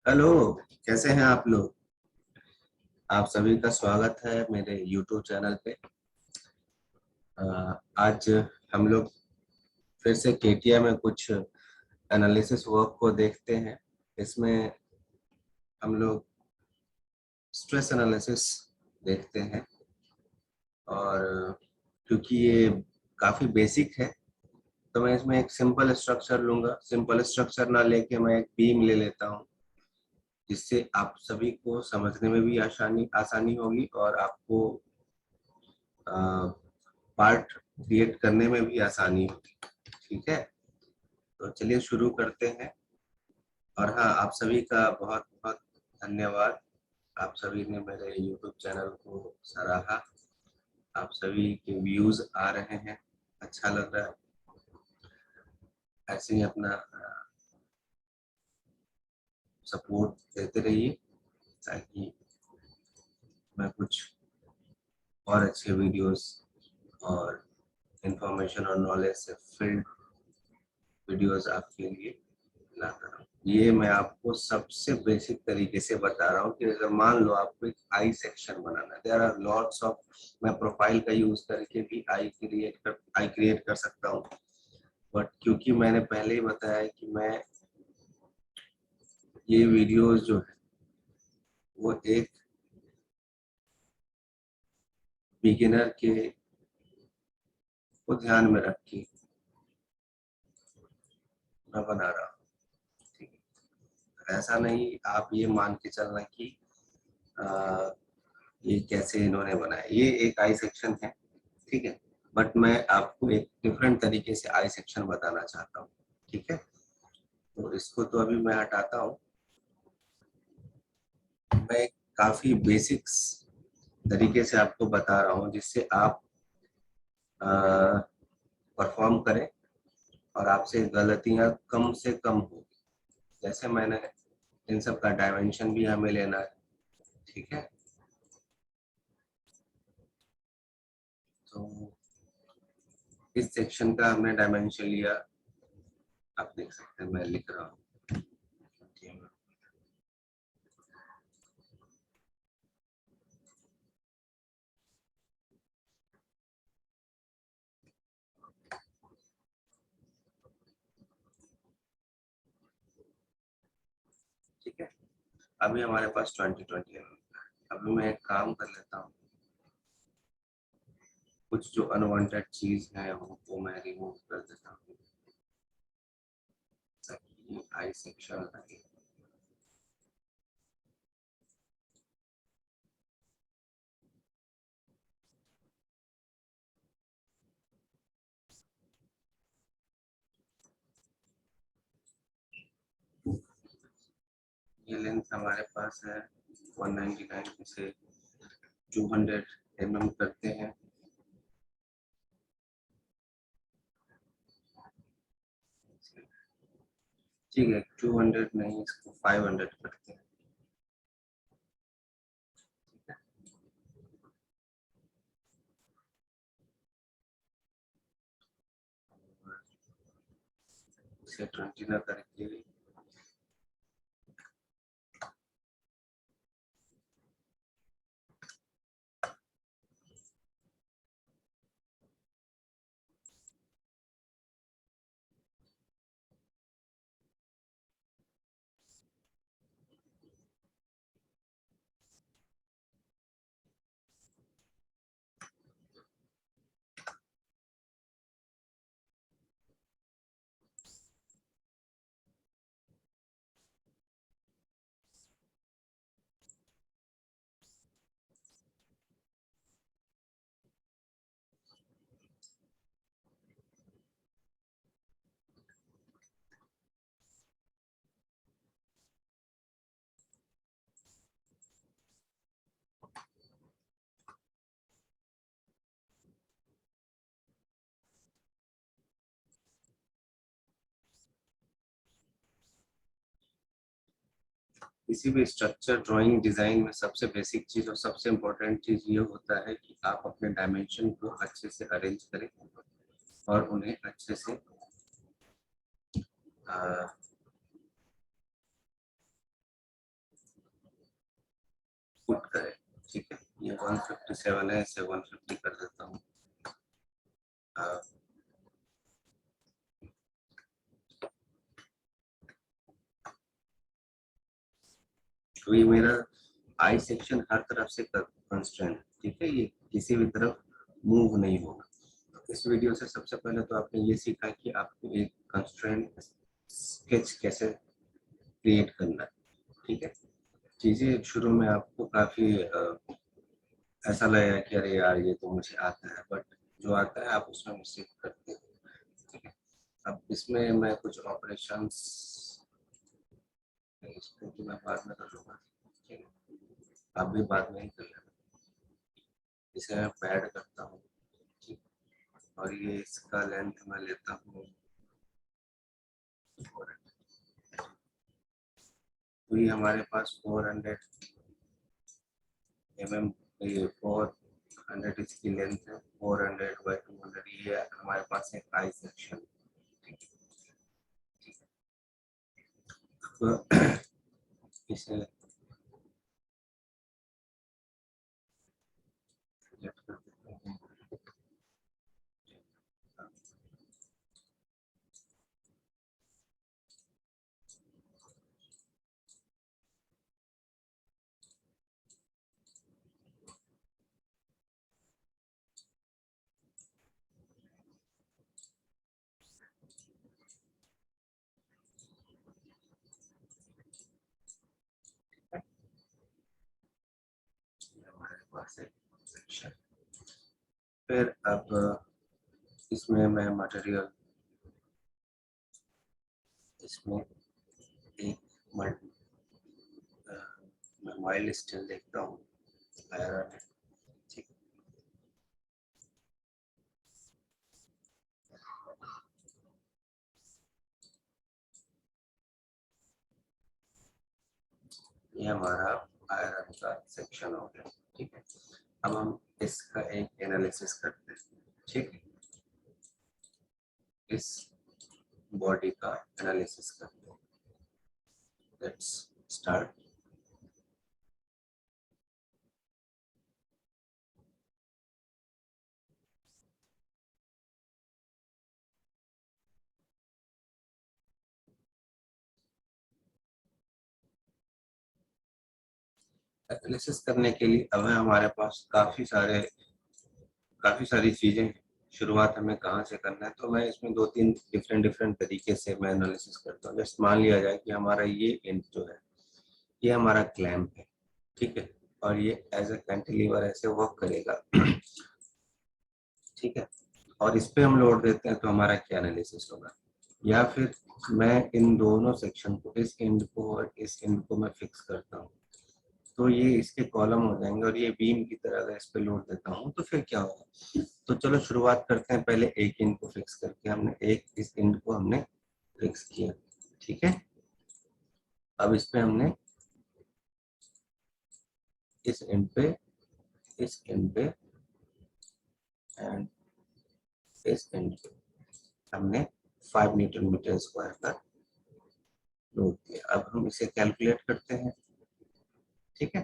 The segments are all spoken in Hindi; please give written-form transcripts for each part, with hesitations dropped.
हेलो। कैसे हैं आप लोग? आप सभी का स्वागत है मेरे YouTube चैनल पे। आज हम लोग फिर से केटिया में कुछ एनालिसिस वर्क को देखते हैं। इसमें हम लोग स्ट्रेस एनालिसिस देखते हैं और क्योंकि ये काफ़ी बेसिक है तो मैं इसमें एक सिंपल स्ट्रक्चर लूँगा। सिंपल स्ट्रक्चर ना लेके मैं एक बीम ले लेता हूँ, जिससे आप सभी को समझने में भी आसानी आसानी होगी और आपको पार्ट क्रिएट करने में भी आसानी होगी। ठीक है, तो चलिए शुरू करते हैं। और हाँ, आप सभी का बहुत बहुत धन्यवाद। आप सभी ने मेरे YouTube चैनल को सराहा। आप सभी के व्यूज आ रहे हैं, अच्छा लग रहा है। ऐसे ही अपना सपोर्ट देते रहिए ताकि मैं कुछ और अच्छे वीडियोस और इंफॉर्मेशन और नॉलेज से फिल्ड वीडियोस आपके लिए लाता रहूं। ये मैं आपको सबसे बेसिक तरीके से बता रहा हूँ कि अगर मान लो आपको एक आई सेक्शन बनाना है, देयर आर लॉट्स ऑफ, मैं प्रोफाइल का यूज करके भी आई क्रिएट कर सकता हूँ। बट क्योंकि मैंने पहले ही बताया कि मैं ये वीडियोस जो है वो एक बिगिनर के को ध्यान में रख के मैं बना रहा हूँ। ठीक है, ऐसा नहीं आप ये मान के चलना कि ये कैसे इन्होंने बनाया। ये एक आई सेक्शन है, ठीक है, बट मैं आपको एक डिफरेंट तरीके से आई सेक्शन बताना चाहता हूँ। ठीक है, तो इसको तो अभी मैं हटाता हूँ। मैं काफी बेसिक्स तरीके से आपको बता रहा हूँ जिससे आप परफॉर्म करें और आपसे गलतियां कम से कम हो। जैसे मैंने इन सब का डायमेंशन भी हमें लेना है। ठीक है, तो इस सेक्शन का हमने डायमेंशन लिया। आप देख सकते हैं मैं लिख रहा हूँ। ठीक है, अभी हमारे पास 2020 है। अभी मैं एक काम कर लेता हूँ, कुछ जो अनवांटेड चीज है वो मैं रिमूव कर देता हूँ ताकि आई सेक्शन लगे। ये लेंथ हमारे पास है 199 में से 200 mm करते हैं। ठीक है, 200 नहीं, इसको 500 करते हैं। इसे 20 ना करके किसी भी स्ट्रक्चर ड्राइंग डिजाइन में सबसे बेसिक चीज और सबसे इम्पोर्टेंट चीज ये होता है कि आप अपने डायमेंशन को अच्छे से अरेंज करें और उन्हें अच्छे से पुट करें। ठीक है, ये 157 है, इसे 150 कर देता हूँ। तो ये मेरा आई सेक्शन हर तरफ से कंस्ट्रेंट, ठीक है, ये किसी भी तरफ मूव नहीं होगा। तो इस वीडियो से सबसे पहले तो आपने ये सीखा कि आपको एक कंस्ट्रेंट स्केच कैसे क्रिएट करना है। ठीक है, चीजें शुरू में आपको काफी ऐसा लगेगा कि अरे यार ये तो मुझे आता है, बट जो आता है आप उसमें मिस्टेक करते हो। ठीक है, अब इसमें मैं कुछ ऑपरेशंस, इसको तो मैं बाद में कर लूँगा। ठीक है, आप भी बाद में ही कर लेना। इसे मैं पैड करता हूँ। ठीक, और ये इसका लेंथ मैं लेता हूँ 400। तो ये हमारे पास 400 mm, ये 400 इसकी लेंथ है, 400/200 ये हमारे पास एक आई सेक्शन। ठीक है, तो इसे select कर देते हैं। हमारे पास एक सेक्शन, फिर अब इसमें मैं मटेरियल, इसमें एक मैं माइल्ड स्टील देखता हूँ, आयरन है। ठीक, ये हमारा आयरन का सेक्शन हो गया। ठीक है, अब हम इसका एक एनालिसिस करते हैं। ठीक है, इस बॉडी का एनालिसिस करते हैं। Let's start. एनालिसिस करने के लिए अब हमारे पास काफी सारी चीजें हैं। शुरुआत हमें कहाँ से करना है, तो मैं इसमें दो तीन डिफरेंट डिफरेंट तरीके से मैं एनालिसिस करता हूँ। जैसे मान लिया जाए कि हमारा ये एंड जो है, ये हमारा क्लैंप है। ठीक है, और ये एज ए कैंटिलीवर ऐसे वर्क करेगा। ठीक है, और इस पे हम लोड देते हैं तो हमारा क्या एनालिसिस होगा। या फिर मैं इन दोनों सेक्शन को, इस एंड को और इस एंड को मैं फिक्स करता हूँ, तो ये इसके कॉलम हो जाएंगे, और ये बीम की तरह अगर इस पे लोड देता हूँ तो फिर क्या होगा। तो चलो शुरुआत करते हैं, पहले एक एंड को फिक्स करके हमने एक इस एंड को हमने फिक्स किया। ठीक है, अब इस पे हमने इस एंड पे, इस एंड पे एंड इस एंड पे हमने 5 न्यूटन मीटर स्क्वायर का लोड दिया। अब हम इसे कैलकुलेट करते हैं। ठीक है,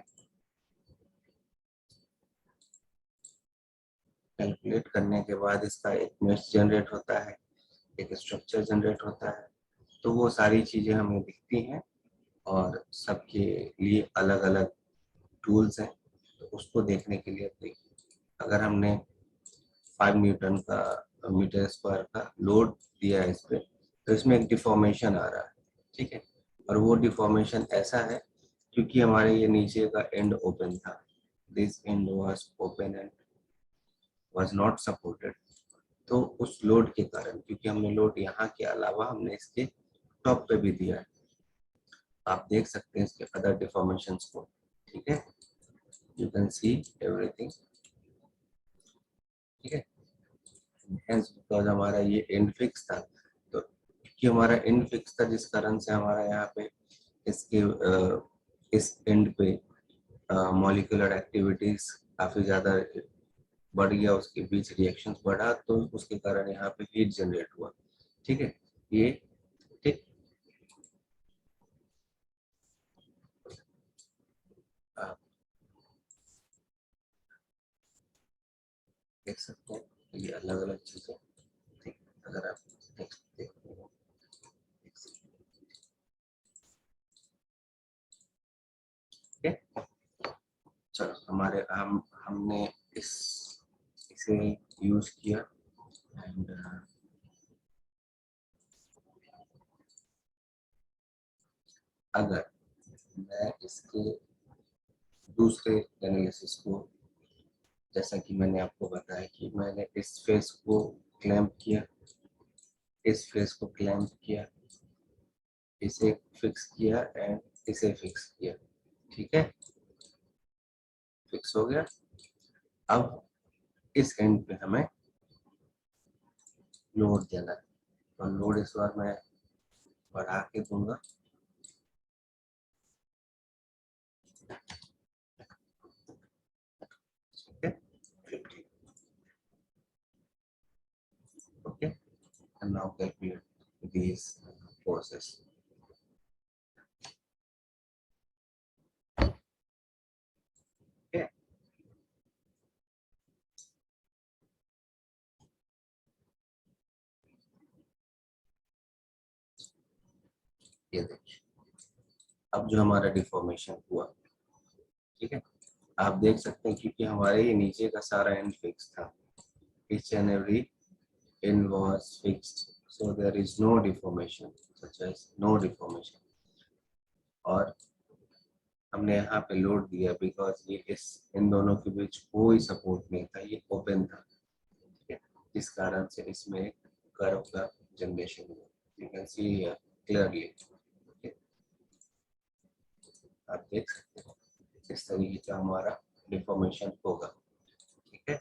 कैलकुलेट करने के बाद इसका एक मेश जनरेट होता है, एक स्ट्रक्चर जनरेट होता है। तो वो सारी चीजें हमें दिखती हैं, और सबके लिए अलग अलग टूल्स हैं। तो उसको देखने के लिए देखिए, अगर हमने 5 न्यूटन का मीटर स्क्वायर का लोड दिया है इस पे, तो इसमें एक डिफॉर्मेशन आ रहा है। ठीक है, और वो डिफॉर्मेशन ऐसा है क्योंकि हमारे ये नीचे का एंड ओपन था, this and was open and was not supported. तो उस लोड के कारण, क्योंकि हमने लोड यहाँ के अलावा हमने इसके टॉप पे भी दिया है, आप देख सकते हैं इसके अदर डिफॉर्मेशंस को। ठीक है, यू कैन सी एवरीथिंग। ठीक है, हेंस बिकॉज हमारा ये एंड फिक्स था, तो क्योंकि हमारा एंड फिक्स था जिस कारण से हमारा यहाँ पे इसके इस एंड पे मॉलिक्यूलर एक्टिविटीज काफी ज्यादा बढ़ गया, उसके बीच रिएक्शंस बढ़ा, तो उसके कारण यहाँ पे हीट जनरेट हुआ। ठीक है, ये ठीक, देख सकते हैं ये अलग अलग चीजें। ठीक, अगर आप नेक्स्ट देखते हैं, ठीक है। चलो हमने इसे यूज किया एंड अगर मैं इसके दूसरे एनालिसिस को, जैसा कि मैंने आपको बताया कि मैंने इस फेस को क्लैंप किया, इस फेस को क्लैंप किया, इसे फिक्स किया एंड इसे फिक्स किया, ठीक है, फिक्स हो गया। अब इस एंड पे हमें लोड देना है, तो लोड इस बार मैं बढ़ा के दूंगा, ठीक है, 50, okay, and now calculate these forces। Okay, ये देखिए अब जो हमारा डिफॉर्मेशन हुआ, ठीक है, आप देख सकते हैं क्योंकि हमारे ये नीचे का सारा एंड फिक्स था, each and every end was fixed, so there is no deformation, such as no deformation। और हमने यहाँ पे लोड दिया बिकॉज ये इन दोनों के बीच कोई सपोर्ट नहीं था, ये ओपन था, ठीक है, इस कारण से इसमें एक कर्व का जनरेशन हुआ, यू कैन सी क्लियरली, आप देख सकते हैं इस तरीके का हमारा डिफॉर्मेशन होगा, ठीक है।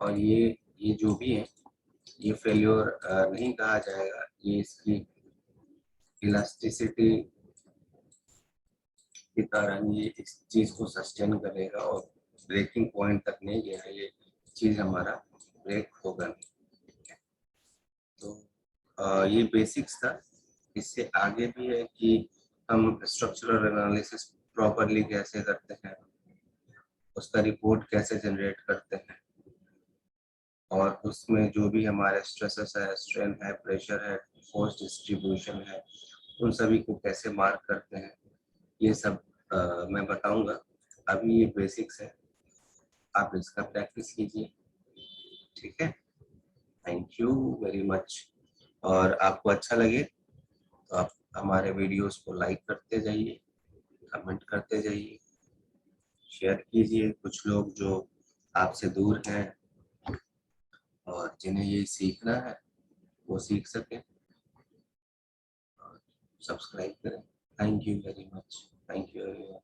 और ये जो भी है ये फेल्योर नहीं कहा जाएगा, ये इसकी इलास्टिसिटी के कारण ये इस चीज को सस्टेन करेगा और ब्रेकिंग पॉइंट तक नहीं गया, ये चीज हमारा ब्रेक होगा नहीं। तो ये बेसिक्स था, इससे आगे भी है कि हम स्ट्रक्चरल एनालिसिस प्रॉपरली कैसे करते हैं, उसका रिपोर्ट कैसे जनरेट करते हैं, और उसमें जो भी हमारे स्ट्रेसेस है, स्ट्रेन है, प्रेशर है, फोर्स डिस्ट्रीब्यूशन है, उन सभी को कैसे मार्क करते हैं, ये सब मैं बताऊंगा। अभी ये बेसिक्स है, आप इसका प्रैक्टिस कीजिए, ठीक है। Thank you very much. और आपको अच्छा लगे तो आप हमारे वीडियोस को लाइक करते जाइए, कमेंट करते जाइए, शेयर कीजिए, कुछ लोग जो आपसे दूर हैं और जिन्हें ये सीखना है वो सीख सकें, और सब्सक्राइब करें। Thank you very much, thank you everyone.